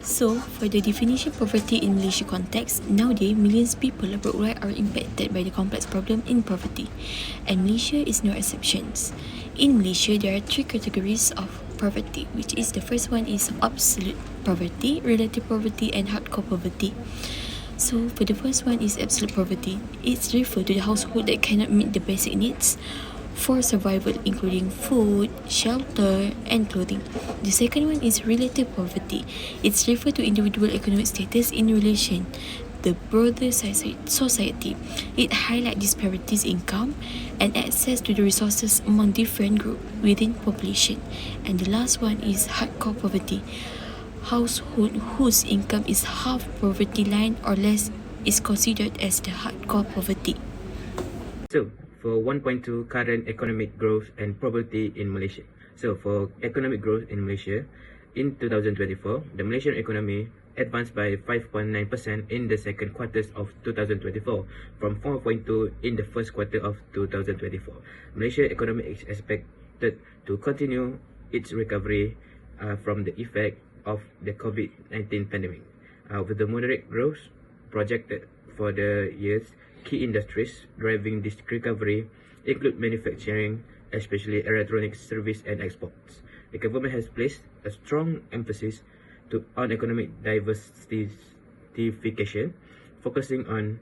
So, for the definition of poverty in Malaysia context, nowadays millions of people worldwide are impacted by the complex problem in poverty, and Malaysia is no exception. In Malaysia, there are three categories of poverty, which is the first one is absolute poverty, relative poverty, and hardcore poverty. So, for the first one is absolute poverty. It's referred to the household that cannot meet the basic needs for survival, including food, shelter, and clothing. The second one is relative poverty. It's referred to individual economic status in relation the broader society. It highlights disparities in income and access to the resources among different groups within population. And the last one is hardcore poverty. Household whose income is half poverty line or less is considered as the hardcore poverty. So, for 1.2 current economic growth and poverty in Malaysia. So, for economic growth in Malaysia, in 2024, the Malaysian economy advanced by 5.9% in the second quarter of 2024 from 4.2% in the first quarter of 2024. Malaysia economy is expected to continue its recovery from the effect of the COVID-19 pandemic. With the moderate growth projected for the years, key industries driving this recovery include manufacturing, especially electronics, service and exports. The government has placed a strong emphasis on economic diversification, focusing on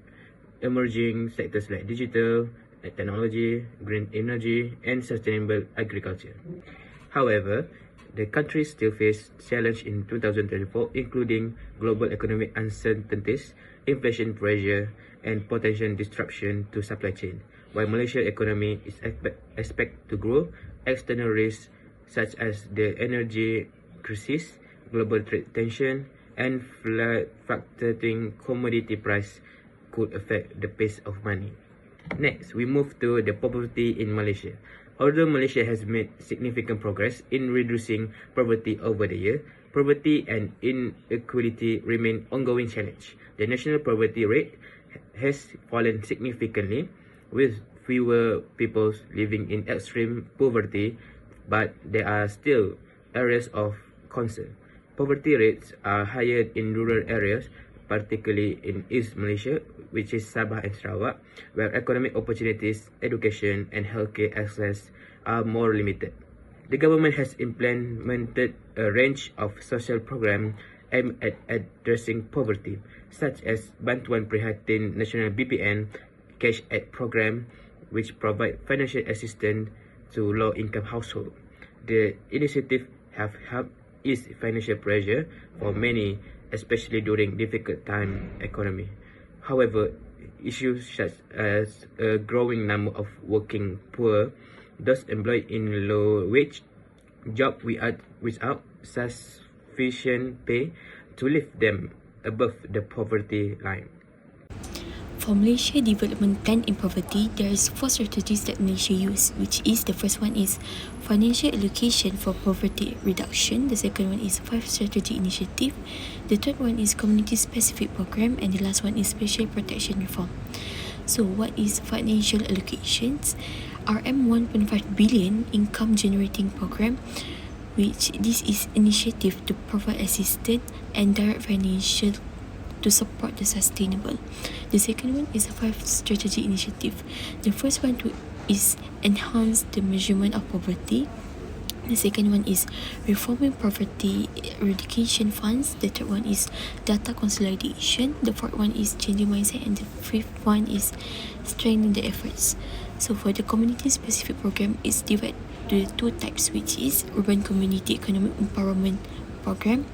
emerging sectors like digital, technology, green energy, and sustainable agriculture. However, the country still faces challenges in 2024, including global economic uncertainties, inflation pressure, and potential disruption to supply chain. While Malaysia's economy is expected to grow, external risks such as the energy crisis, global trade tension, and fluctuating commodity price could affect the pace of money. Next, we move to the poverty in Malaysia. Although Malaysia has made significant progress in reducing poverty over the year, poverty and inequality remain ongoing challenge. The national poverty rate has fallen significantly, with fewer people living in extreme poverty, but there are still areas of concern. Poverty rates are higher in rural areas, particularly in East Malaysia, which is Sabah and Sarawak, where economic opportunities, education, and healthcare access are more limited. The government has implemented a range of social programs aimed at addressing poverty, such as Bantuan Prihatin Nasional BPN, Cash Aid program, which provide financial assistance to low-income households. The initiative have helped ease financial pressure for many, especially during difficult time economy. However, issues such as a growing number of working poor, those employed in low-wage jobs without sufficient pay to lift them above the poverty line. For Malaysia Development Plan in Poverty, there is 4 strategies that Malaysia use, which is the first one is financial allocation for poverty reduction, the second one is 5 strategy initiative, the third one is community specific program, and the last one is special protection reform. So what is financial allocations? RM 1.5 billion income generating program, which this is initiative to provide assistance and direct financial to support the sustainable. The second one is a 5 strategy initiative. The first one is enhance the measurement of poverty. The second one is reforming poverty eradication funds. The third one is data consolidation. The fourth one is changing mindset, and the fifth one is strengthening the efforts. So for the community specific program, it's divided to 2 types, which is urban community economic empowerment program,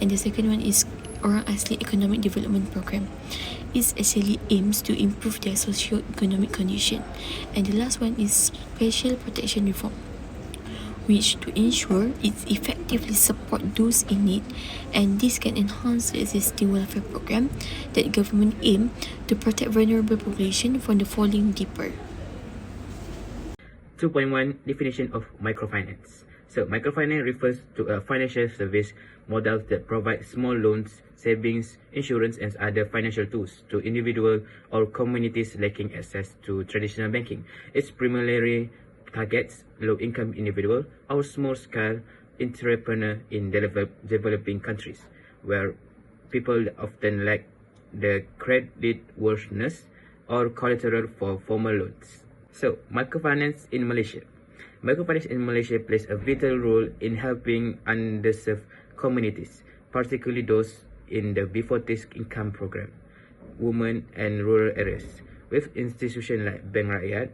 and the second one is Orang Asli Economic Development Program. It actually aims to improve their socio-economic condition. And the last one is Special Protection Reform, which to ensure it effectively support those in need, and this can enhance the existing welfare program that government aim to protect vulnerable population from the falling deeper. 2.1 Definition of Microfinance. So, microfinance refers to a financial service model that provides small loans, savings, insurance, and other financial tools to individuals or communities lacking access to traditional banking. It primarily targets low-income individuals or small-scale entrepreneurs in developing countries. where people often lack the creditworthiness or collateral for formal loans. So, microfinance in Malaysia. Microfinance in Malaysia plays a vital role in helping underserved communities, particularly those in the before tax income program, women and rural areas. With institutions like Bank Rakyat,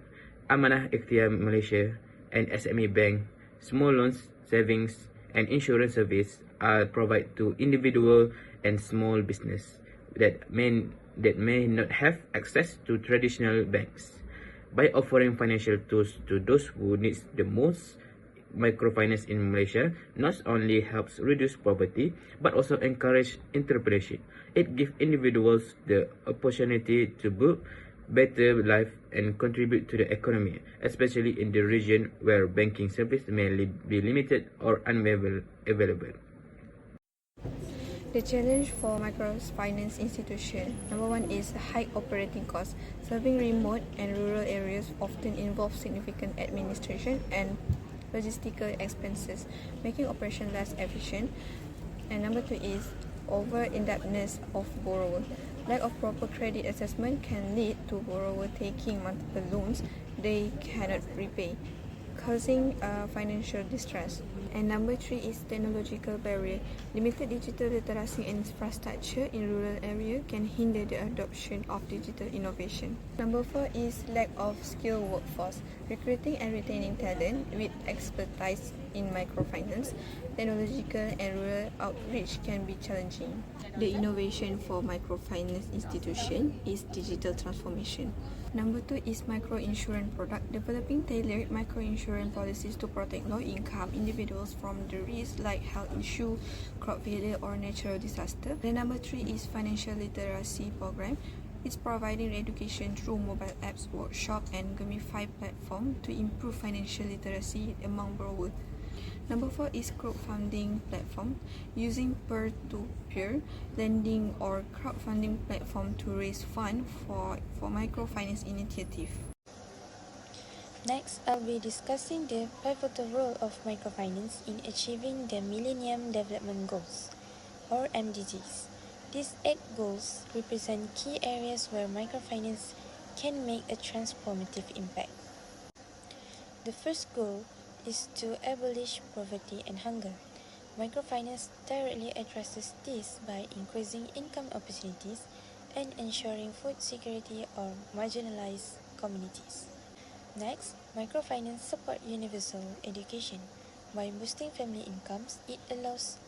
Amanah Ikhtiar Malaysia, and SME Bank, small loans, savings, and insurance service are provided to individual and small business that may not have access to traditional banks. By offering financial tools to those who need the most, microfinance in Malaysia not only helps reduce poverty but also encourage entrepreneurship. It gives individuals the opportunity to build better life and contribute to the economy, especially in the region where banking service may be limited or unavailable. The challenge for microfinance institution, number one is high operating costs. Serving remote and rural areas often involves significant administration and logistical expenses, making operation less efficient. And number two is over-indebtedness of borrower. Lack of proper credit assessment can lead to borrower taking multiple loans they cannot repay, causing financial distress. And number three is technological barrier. Limited digital literacy and infrastructure in rural area can hinder the adoption of digital innovation. Number four is lack of skilled workforce. Recruiting and retaining talent with expertise in microfinance, technological and rural outreach can be challenging. The innovation for microfinance institution is digital transformation. Number two is microinsurance product. Developing tailored microinsurance policies to protect low-income individuals from the risks like health issue, crop failure, or natural disaster. The number three is financial literacy program. It's providing education through mobile apps, workshop, and gamified platform to improve financial literacy among borrowers. Number four is crowdfunding platform, using peer-to-peer lending or crowdfunding platform to raise funds for microfinance initiative. Next, I'll be discussing the pivotal role of microfinance in achieving the Millennium Development Goals, or MDGs. These 8 goals represent key areas where microfinance can make a transformative impact. The first goal is to abolish poverty and hunger. Microfinance directly addresses this by increasing income opportunities and ensuring food security for marginalized communities. Next, microfinance supports universal education. By boosting family incomes, it allows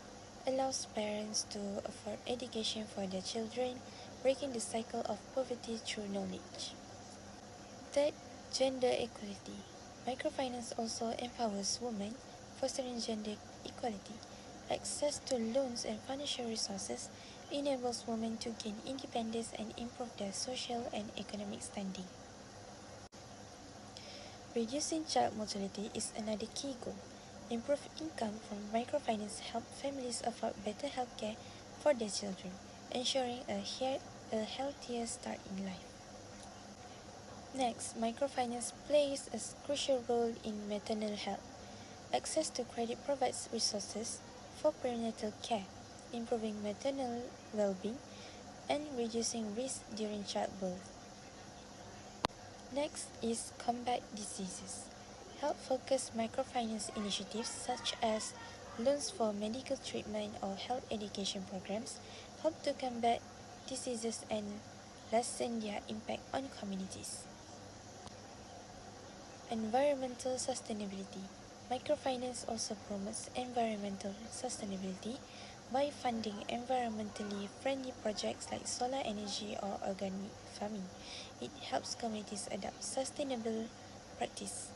parents to afford education for their children, breaking the cycle of poverty through knowledge. Third, gender equality. Microfinance also empowers women, fostering gender equality. Access to loans and financial resources enables women to gain independence and improve their social and economic standing. Reducing child mortality is another key goal. Improved income from microfinance help families afford better healthcare for their children, ensuring a healthier start in life. Next, microfinance plays a crucial role in maternal health. Access to credit provides resources for prenatal care, improving maternal well-being and reducing risk during childbirth. Next is combat diseases. Health-focused microfinance initiatives such as loans for medical treatment or health education programs help to combat diseases and lessen their impact on communities. Environmental sustainability. Microfinance also promotes environmental sustainability by funding environmentally friendly projects like solar energy or organic farming. It helps communities adopt sustainable practice.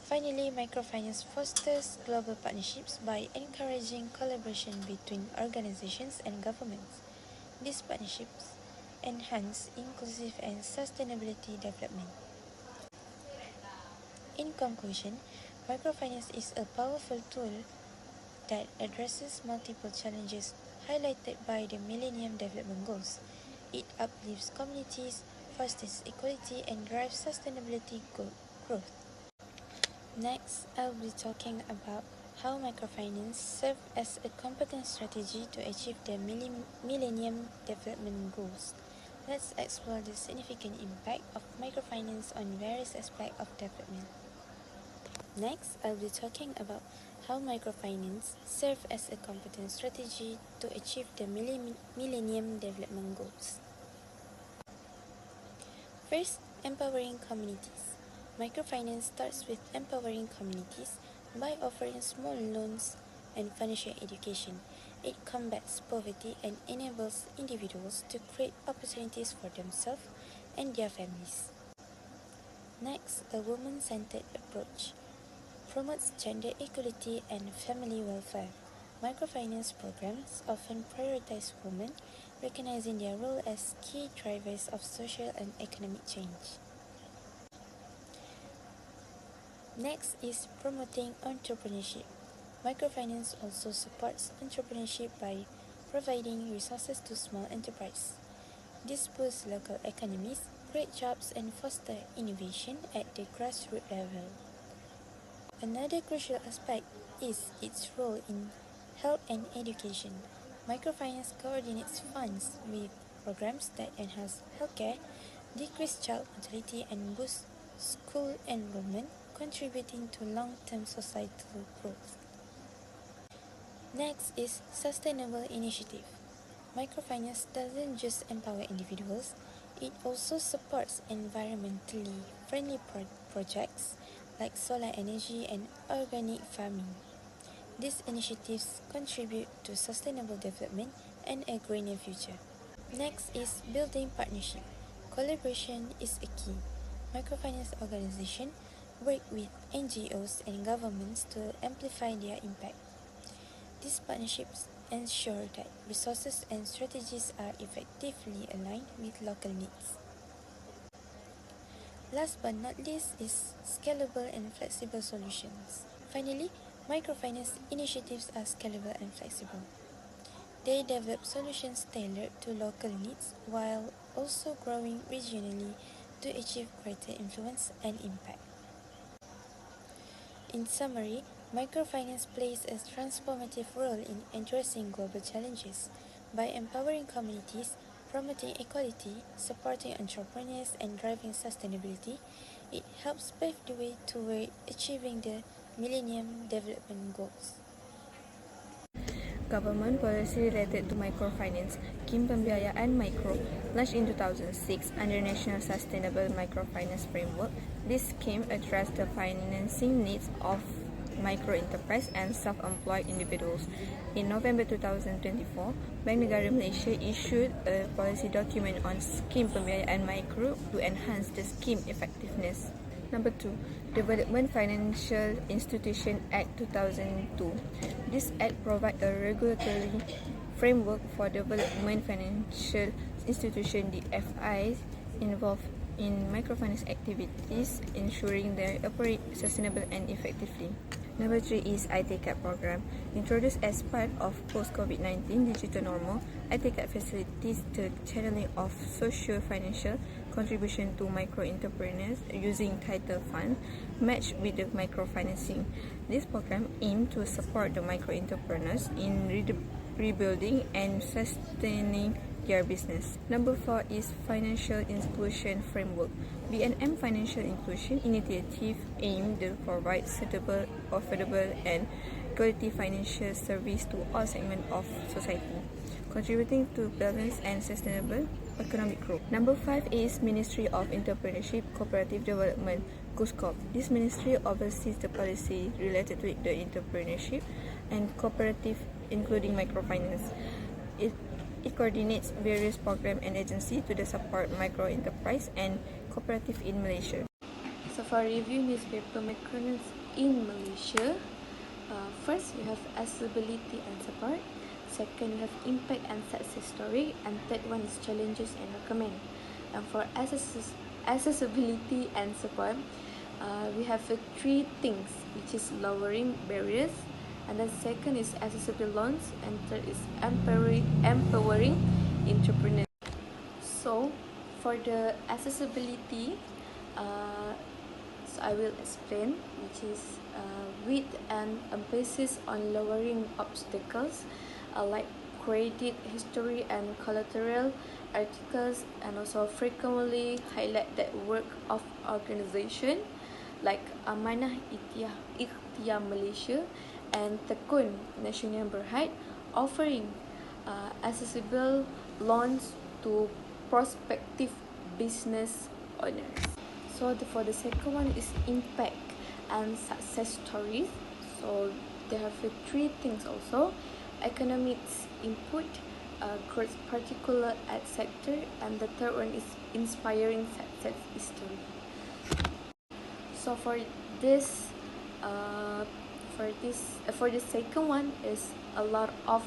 Finally, microfinance fosters global partnerships by encouraging collaboration between organizations and governments. These partnerships enhance inclusive and sustainability development. In conclusion, microfinance is a powerful tool that addresses multiple challenges highlighted by the Millennium Development Goals. It uplifts communities, fosters equality, and drives sustainability growth. Next, I'll be talking about how microfinance serve as a competence strategy to achieve the Millennium Development Goals. Let's explore the significant impact of microfinance on various aspects of development. Next, I'll be talking about how microfinance serve as a competence strategy to achieve the Millennium Development Goals. First, empowering communities. Microfinance starts with empowering communities by offering small loans and financial education. It combats poverty and enables individuals to create opportunities for themselves and their families. Next, a woman-centered approach promotes gender equality and family welfare. Microfinance programs often prioritize women, recognizing their role as key drivers of social and economic change. Next is promoting entrepreneurship. Microfinance also supports entrepreneurship by providing resources to small enterprises. This boosts local economies, create jobs, and foster innovation at the grassroots level. Another crucial aspect is its role in health and education. Microfinance coordinates funds with programs that enhance healthcare, decrease child mortality, and boost school enrollment, contributing to long-term societal growth. Next is sustainable initiative. Microfinance doesn't just empower individuals, it also supports environmentally friendly projects like solar energy and organic farming. These initiatives contribute to sustainable development and a greener future. Next is building partnership. Collaboration is a key. Microfinance organizations work with NGOs and governments to amplify their impact. These partnerships ensure that resources and strategies are effectively aligned with local needs. Last but not least is scalable and flexible solutions. Finally, microfinance initiatives are scalable and flexible. They develop solutions tailored to local needs while also growing regionally to achieve greater influence and impact. In summary, microfinance plays a transformative role in addressing global challenges. By empowering communities, promoting equality, supporting entrepreneurs, and driving sustainability, it helps pave the way toward achieving the Millennium Development Goals. Government policy related to microfinance, Kim Pembiayaan Micro, launched in 2006 under National Sustainable Microfinance Framework. This scheme addressed the financing needs of micro-enterprise and self-employed individuals. In November 2024, Bank Negara Malaysia issued a policy document on Scheme Pembiayaan Micro to enhance the scheme effectiveness. Number 2, Development Financial Institution Act 2002. This act provides a regulatory framework for development financial institutions (DFIs) involved in microfinance activities, ensuring they operate sustainable and effectively. Number 3 is ITCAP program. Introduced as part of post-COVID-19 digital normal, ITCAP facilitates the channeling of socio-financial contribution to micro-entrepreneurs using title fund matched with the microfinancing. This program aims to support the micro-entrepreneurs in rebuilding and sustaining their business. Number 4 is Financial Inclusion Framework. BNM Financial Inclusion Initiative aims to provide suitable, affordable, and quality financial service to all segments of society, contributing to balanced and sustainable economic growth. Number 5 is Ministry of Entrepreneurship Cooperative Development, COSCOP. This ministry oversees the policy related with the entrepreneurship and cooperative, including microfinance. It coordinates various programs and agencies to support micro-enterprise and cooperative in Malaysia. So for review newspaper microfinance in Malaysia, first we have accessibility and support. Second, we have impact and success story. And third one is challenges and recommend. And for accessibility and support, we have three things, which is lowering barriers. And then second is accessible loans, and third is empowering entrepreneurs. So for the accessibility, So I will explain, which is with an emphasis on lowering obstacles like credit history and collateral articles, and also frequently highlight that work of organization like Amanah Ikhtiar Malaysia and Tekun Nasional Berhad, offering accessible loans to prospective business owners. So for the second one is impact and success stories. So there are three things also: economics input, growth particular ad sector, and the third one is inspiring success history. So this for the second one is a lot of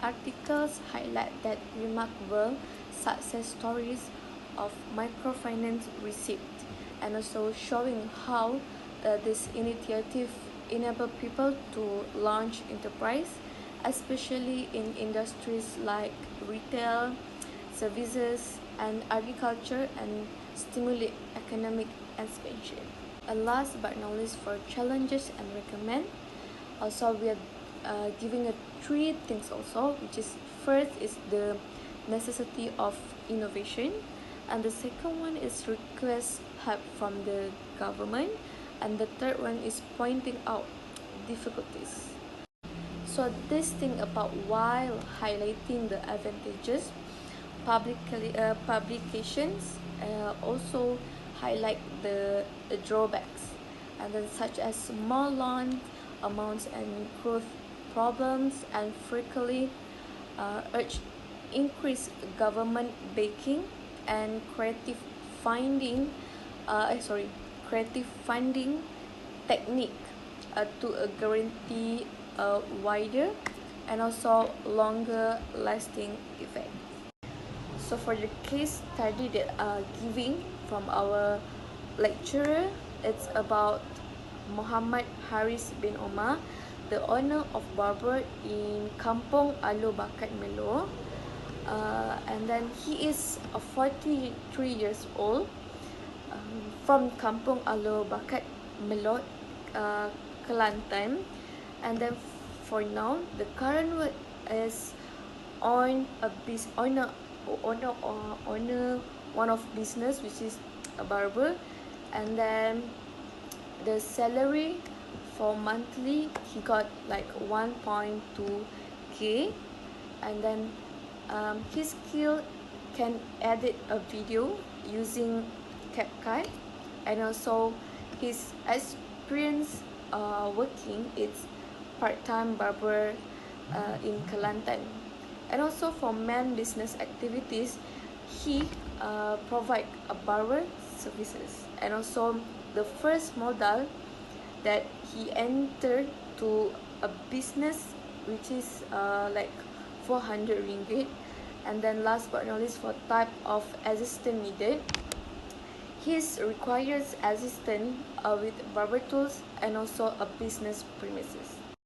articles highlight that remarkable success stories of microfinance received, and also showing how this initiative enable people to launch enterprise, especially in industries like retail, services, and agriculture, and stimulate economic expansion. And last but not least, for challenges and recommend, also we are giving three things also, which is first is the necessity of innovation, and the second one is request help from the government, and the third one is pointing out difficulties. So this thing about while highlighting the advantages, publications also highlight the drawbacks, and then such as small loan amounts and growth problems, and frequently urge increased government backing and creative funding technique to guarantee a wider and also longer lasting effect. So for the case study that giving from our lecturer, it's about Muhammad Haris bin Omar, the owner of barber in Kampung Alo Bakat Melo, and then he is 43 years old, from Kampung Alo Bakat Melo, Kelantan, and then for now the current work is on one of business, which is a barber, and then the salary for monthly he got like 1.2k, and then his skill can edit a video using CapCut, and also his experience working is part-time barber in Kelantan. And also for man business activities, he provide a barber services, and also the first modal that he entered to a business, which is like 400 ringgit. And then last but not least, for type of assistant needed, he requires assistant with barber tools and also a business premises.